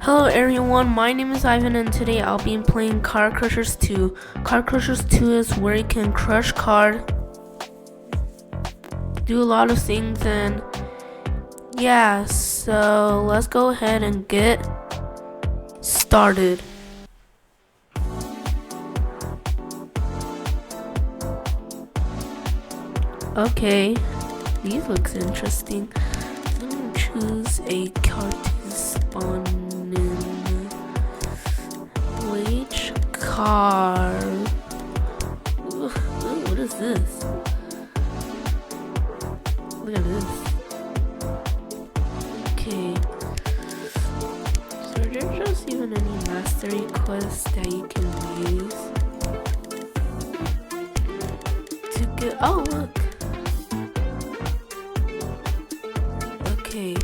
Hello everyone, my name is Ivan and today I'll be playing Car Crushers 2. Car Crushers 2 is where you can crush cars, do a lot of things, and yeah, so let's go ahead and get started. Okay, these looks interesting. I'm gonna choose a car to spawn in. Which car? Ooh, what is this? Look at this. Okay. So are there just even any mastery quests that you can use to get? Oh look. Okay.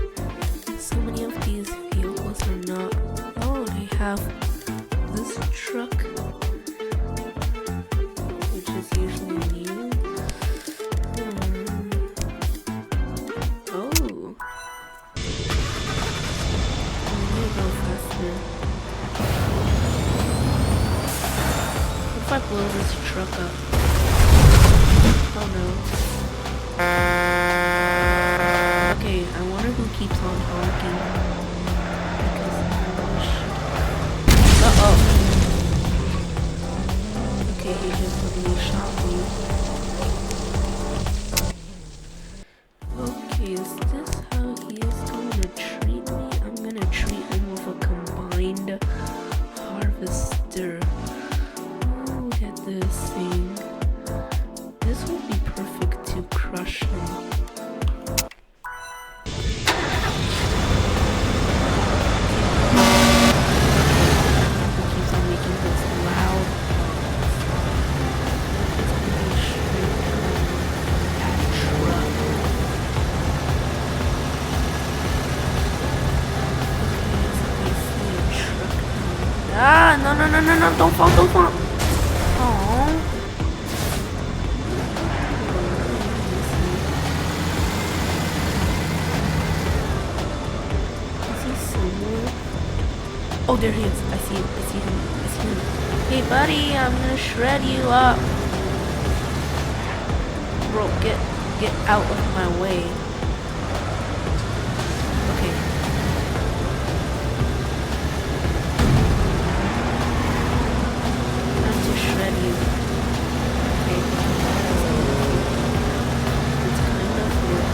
So many of these vehicles are not. Oh, they have this truck, which is usually new. Oh. I need to go faster. What if I blow this truck up? Oh no. Okay, I wonder who keeps on honking. Because I wish. Uh-oh. Okay, he just suddenly shot me. Okay, is this how he is going to treat me? I'm gonna treat him with a combined harvester. Ooh, look at this thing. This would be perfect to crush him. Ah, no, don't fall. Aww. Is he somewhere? Oh, there he is. I see him. Hey, buddy, I'm gonna shred you up. Bro, get out of my way. Okay. Shred you. Okay. It's kind of weird.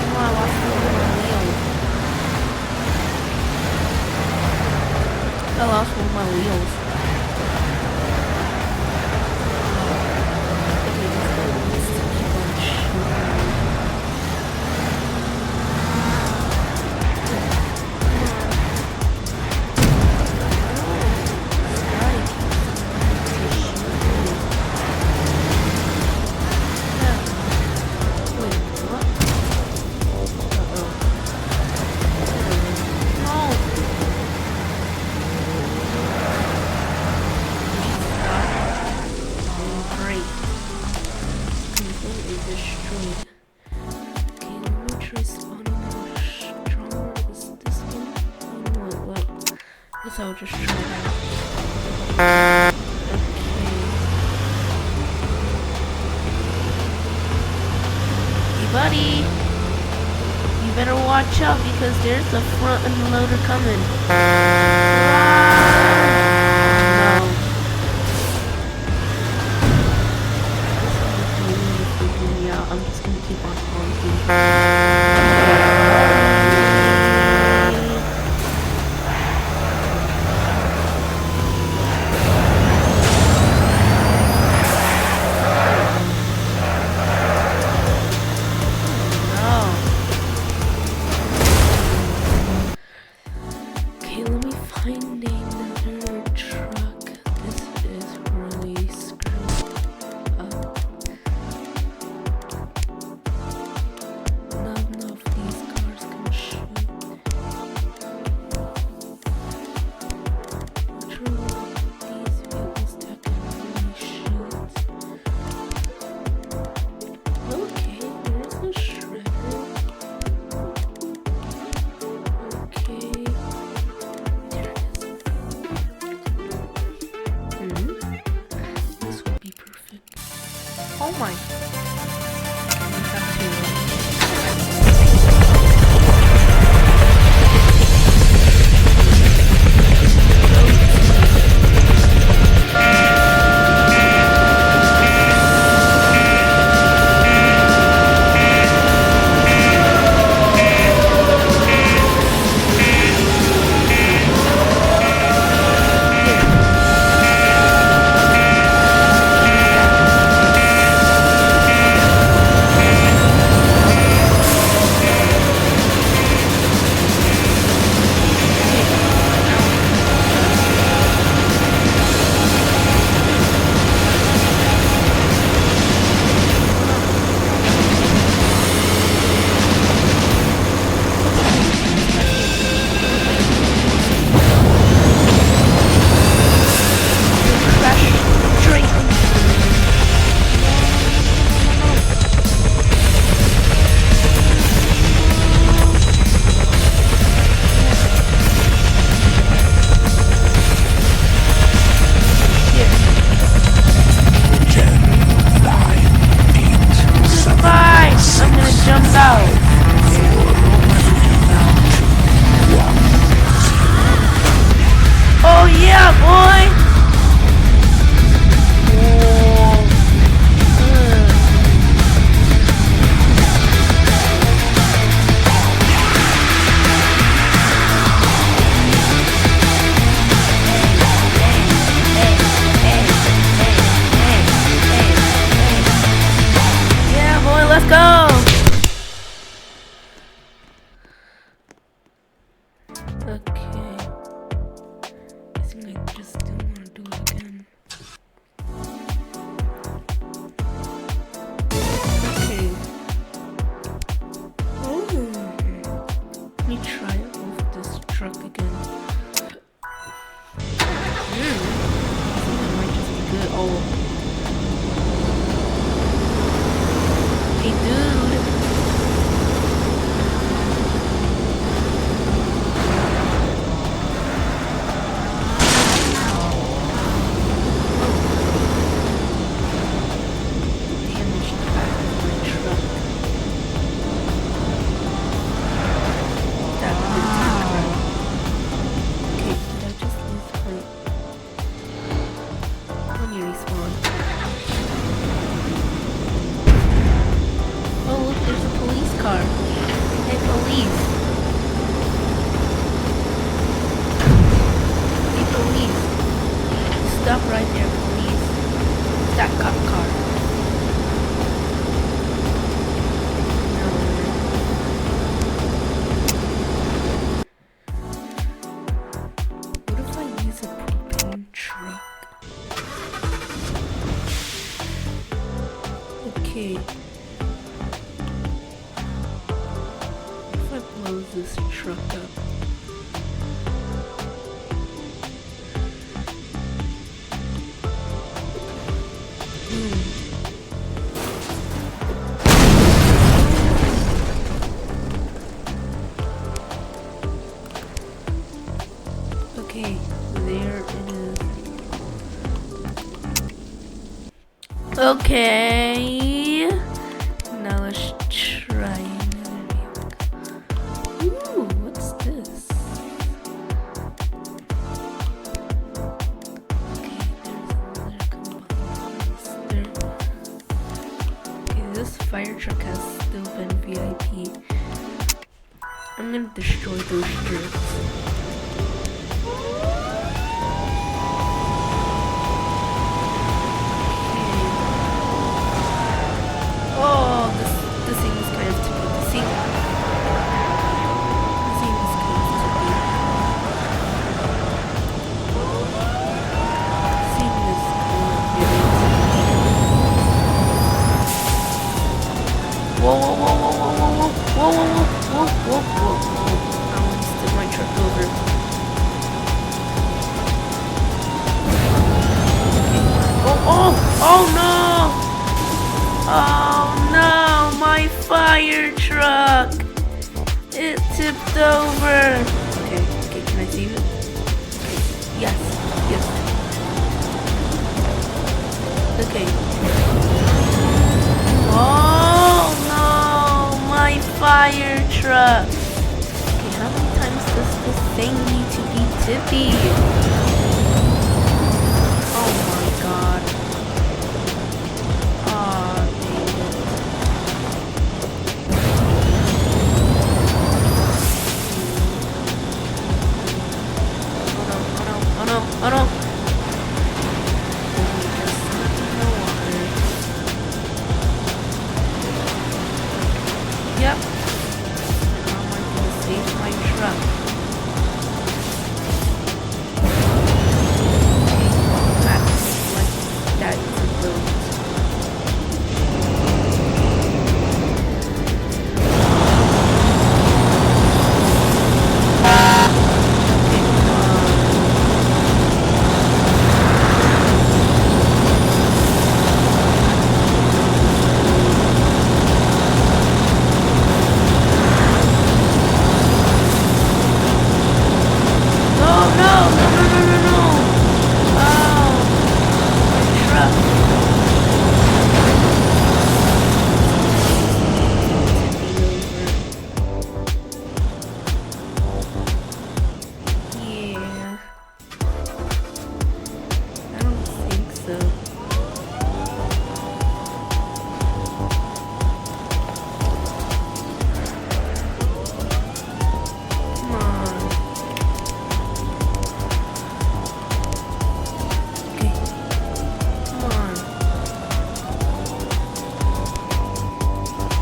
Oh, I lost one of my wheels. I lost one of my wheels. Okay, this guy wants to keep on shooting. I'll just try that. Okay. Hey buddy, you better watch out because there's a front unloader coming. No. This is really freaking me out. I'm just gonna keep on honking. Oh my. We have to. Oh yeah, boy! Yeah, boy, let's go! Okay. I think I just don't want to do it again. Okay. Let me try it with this truck again. I think it might just be good. Oh. Hey, dude. Stop right there, please. That cop car. No. What if I use a propane truck? Okay. What if I blow this truck up? Okay, there it is. Okay, now let's try another vehicle. Ooh, what's this? Okay, there's another combined. Okay, this fire truck has still been VIP. I'm gonna destroy those jerks. Oh, this thing is kind of too good to see. This thing is kind of too good. This thing is kind of really Whoa, whoa, whoa, whoa, whoa, whoa, whoa, whoa, whoa, whoa, whoa, whoa. I almost tipped my truck over. Oh, oh no! Oh no, my fire truck! It tipped over! Okay, can I save it? Okay, yes. Okay. Oh no, my fire truck. Okay, how many times does this thing need to be tippy? Oh my god. Aw, dang it. Oh no, oh no. Yep. How am I gonna save my truck? That looks like that is a boat.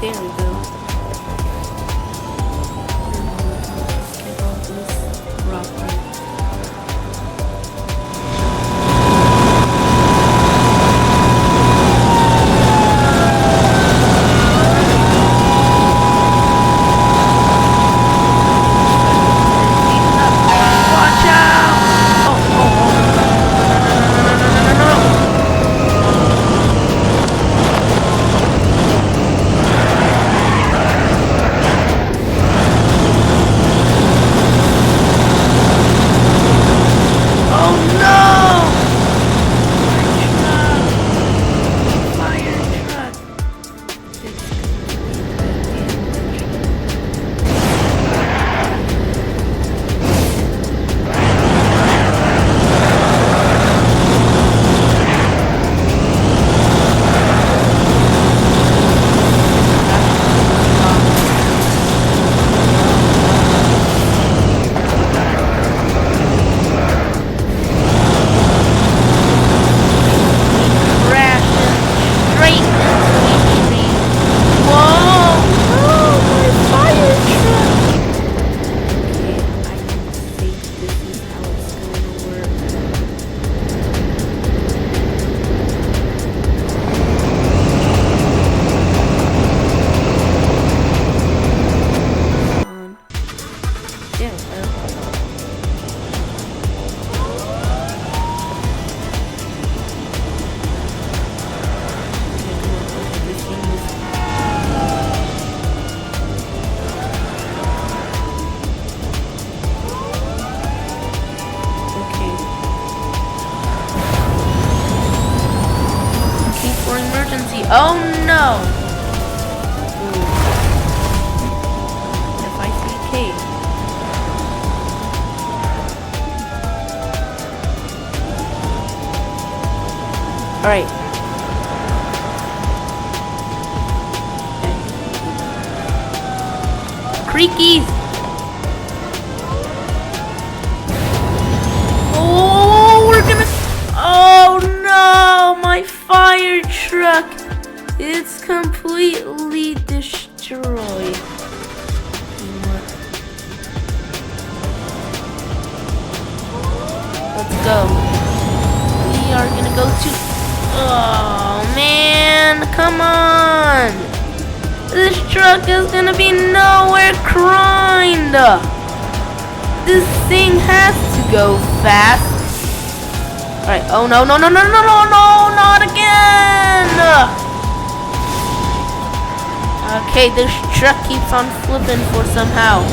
There we go. Get all this rock right. Watch out! Oh no! If I see Kate. Alright. Creakies! Oh, we're gonna... Oh no! My fire truck! It's completely destroyed. Let's go. We are gonna go to... Oh man, come on! This truck is gonna be nowhere grind! This thing has to go fast. Alright, oh no, no, no, no, no, no, no, not again! Okay, this truck keeps on flipping for somehow.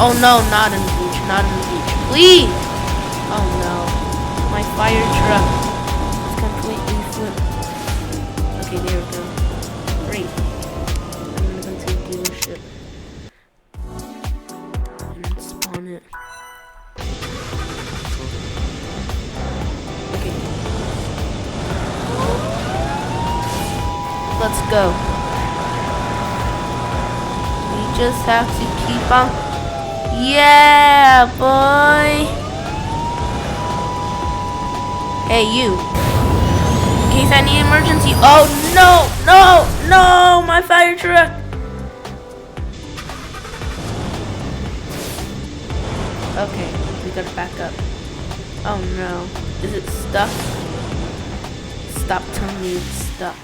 Oh no, not in the beach, not in the beach. Please! Oh no. My fire truck is completely flipped. Okay, there we go. go. We just have to keep on. Yeah, boy. Hey, you. In case I need emergency. Oh, no, no, no, my fire truck. Okay, we gotta back up. Oh, no. Is it stuck? Stop telling me it's stuck.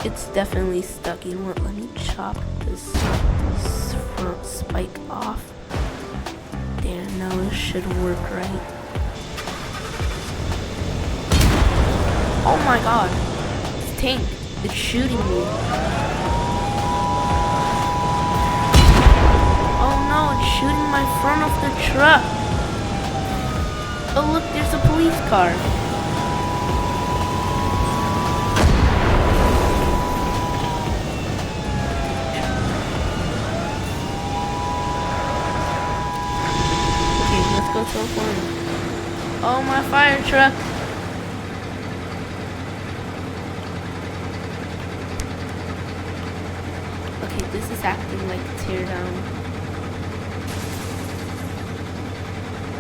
It's definitely stuck. You know what? Let me chop this front spike off. There, now it should work right. Oh my god. This tank. It's shooting me. Oh no, it's shooting my front of the truck. Oh look, there's a police car. Go so far. Oh, my fire truck. Okay, this is acting like a tear down.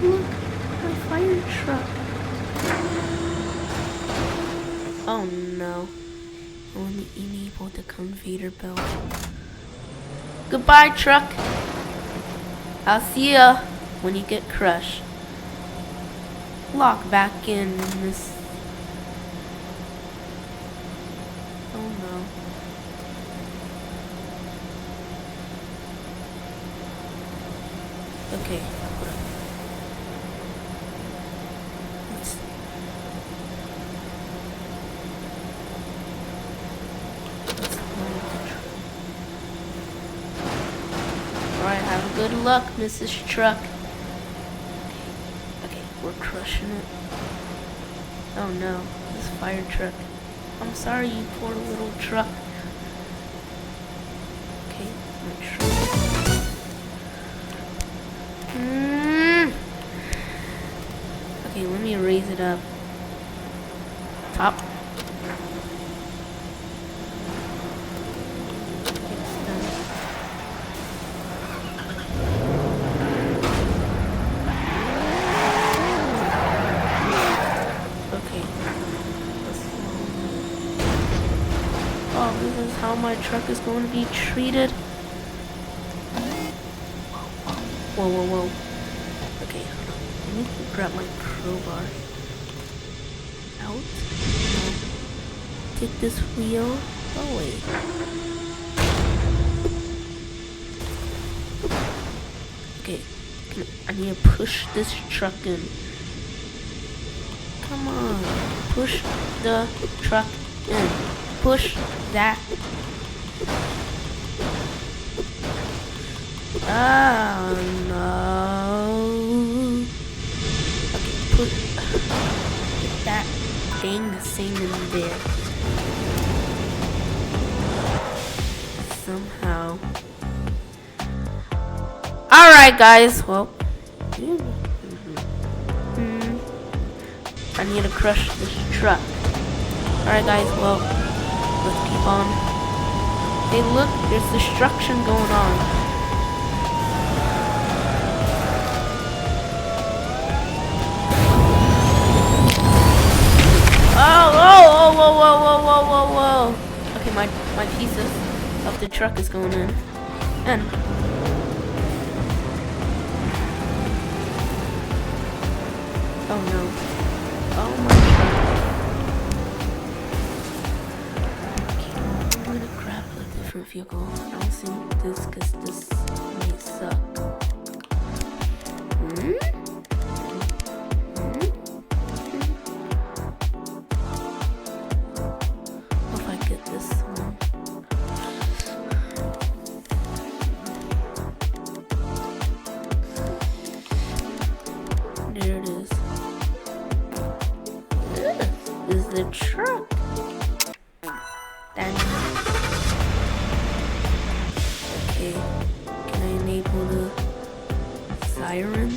Look, my fire truck. Oh no. I want to enable the conveyor belt. Goodbye, truck. I'll see ya when you get crushed. Lock back in this. Oh no. Okay, hold up. Let's Alright, have good luck, Mrs. Truck. We're crushing it. Oh no, this fire truck. I'm sorry, you poor little truck. Okay, make sure. Okay, let me raise it up. Top. Oh, this is how my truck is going to be treated. Whoa, whoa, whoa. Okay, hold on. I need to grab my crowbar. Out. Take this wheel away. Okay, I need to push this truck in. Come on, push the truck in. Push that. Oh no. Okay, put that dang thing in there. Somehow. Alright guys, well. I need to crush this truck. Alright guys, well. Let's keep on. Hey look, there's destruction going on. Whoa. Okay, my pieces of the truck is going in. And oh no. Oh my god. Different vehicle. I'll see this because this may suck. What if I get this one? There it is. This is the truck. Okay, can I enable the siren?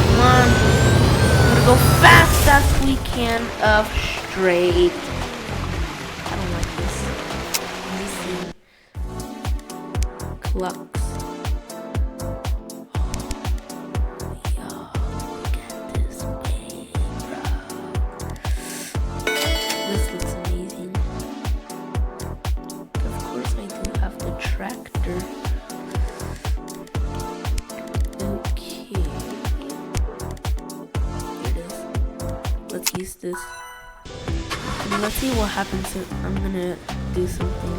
Come on. stand up straight. I don't like this. Let me see. Clucks. Yo, look at this babe, bro. This looks amazing. Of course, I do have the tractor. Okay. Here it is. Let's use this. And let's see what happens if I'm gonna do something.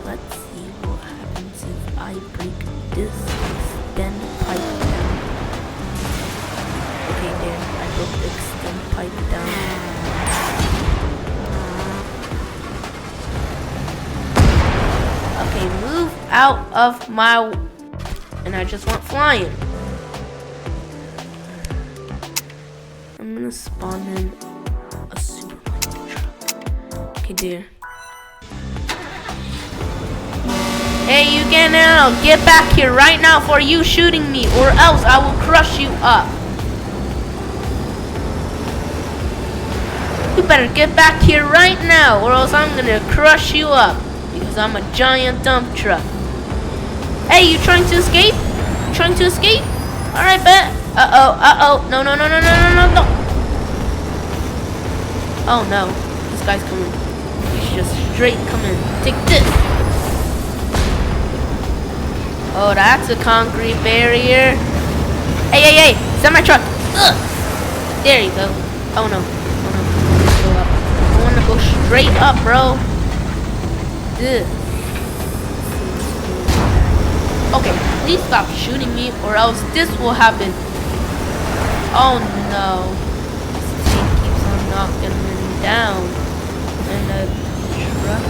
Let's see what happens if I break this extend pipe down. Okay, there. I broke the extend pipe down. Okay, move out of my... And I just went flying. I'm gonna spawn in a supermarket truck. Okay, dear. Hey, you get out! Get back here right now for you shooting me, or else I will crush you up. You better get back here right now, or else I'm gonna crush you up. Because I'm a giant dump truck. Hey, you trying to escape? You trying to escape? Alright, bet. Uh-oh. No. Oh no, this guy's coming. He's just straight coming. Take this. Oh, that's a concrete barrier. Hey, semi truck. Ugh. There you go. Oh no. Go up. I wanna go straight up, bro. Ugh. Okay, please stop shooting me or else this will happen. Oh no. This thing keeps on knocking me down. And the truck.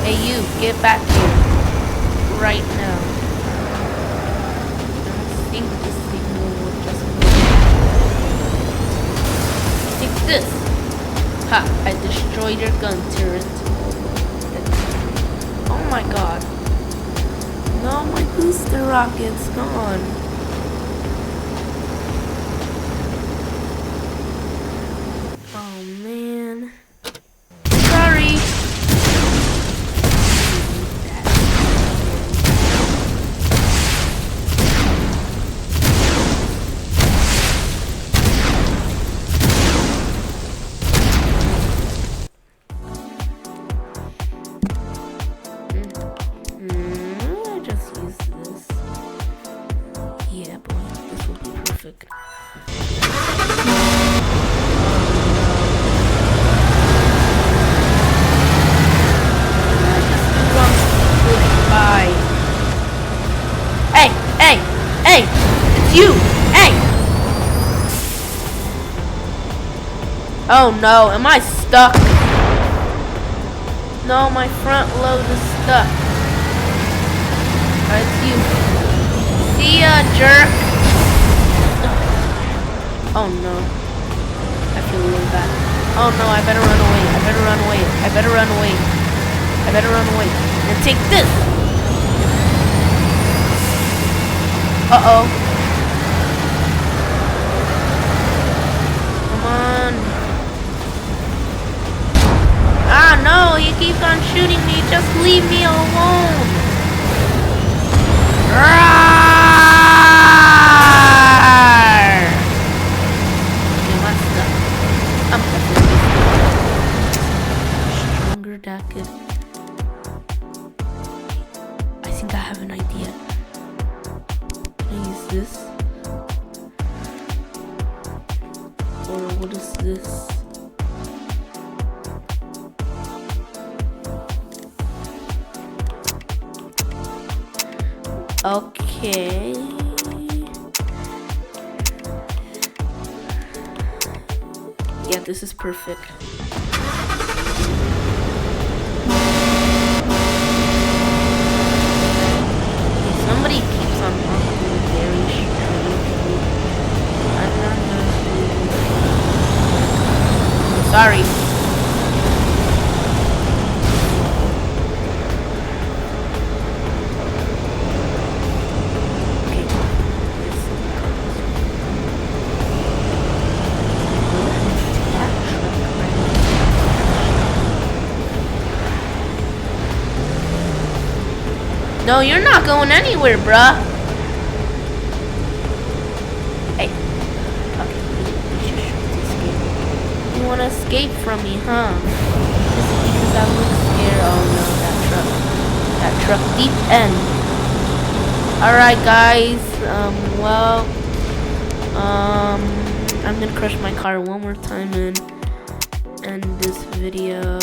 Hey you, get back here. Right now. I think this thing will just go. Take this. Ha, I destroyed your gun turret. Oh my god. No, my booster rocket's gone. Oh man. Sorry. Hey, it's you. Hey. Oh no, am I stuck? No, my front load is stuck. It's you. See ya, jerk. Oh no. I feel really bad. Oh no, I better run away. And take this. Uh-oh. Come on. Ah, no, he keeps on shooting me. Just leave me alone. Rawr! Okay, what's that? I'm stronger jacket. I think I have an idea. This or what is this? Okay. Yeah, this is perfect. Somebody keeps on walking very strangely. I'm not gonna... Sorry. Okay. No, you're not going anywhere, bruh. Hey. Okay, we should escape. You wanna escape from me, huh? Just because I look scared. Oh no, that truck. That truck. Deep end. Alright, guys. I'm gonna crush my car one more time and end this video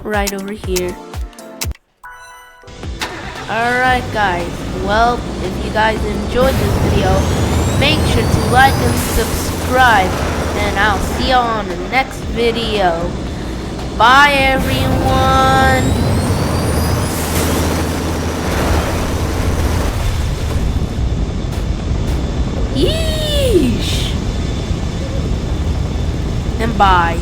right over here. Alright guys, well, if you guys enjoyed this video, make sure to like and subscribe, and I'll see you on the next video. Bye everyone! Yeesh! And bye.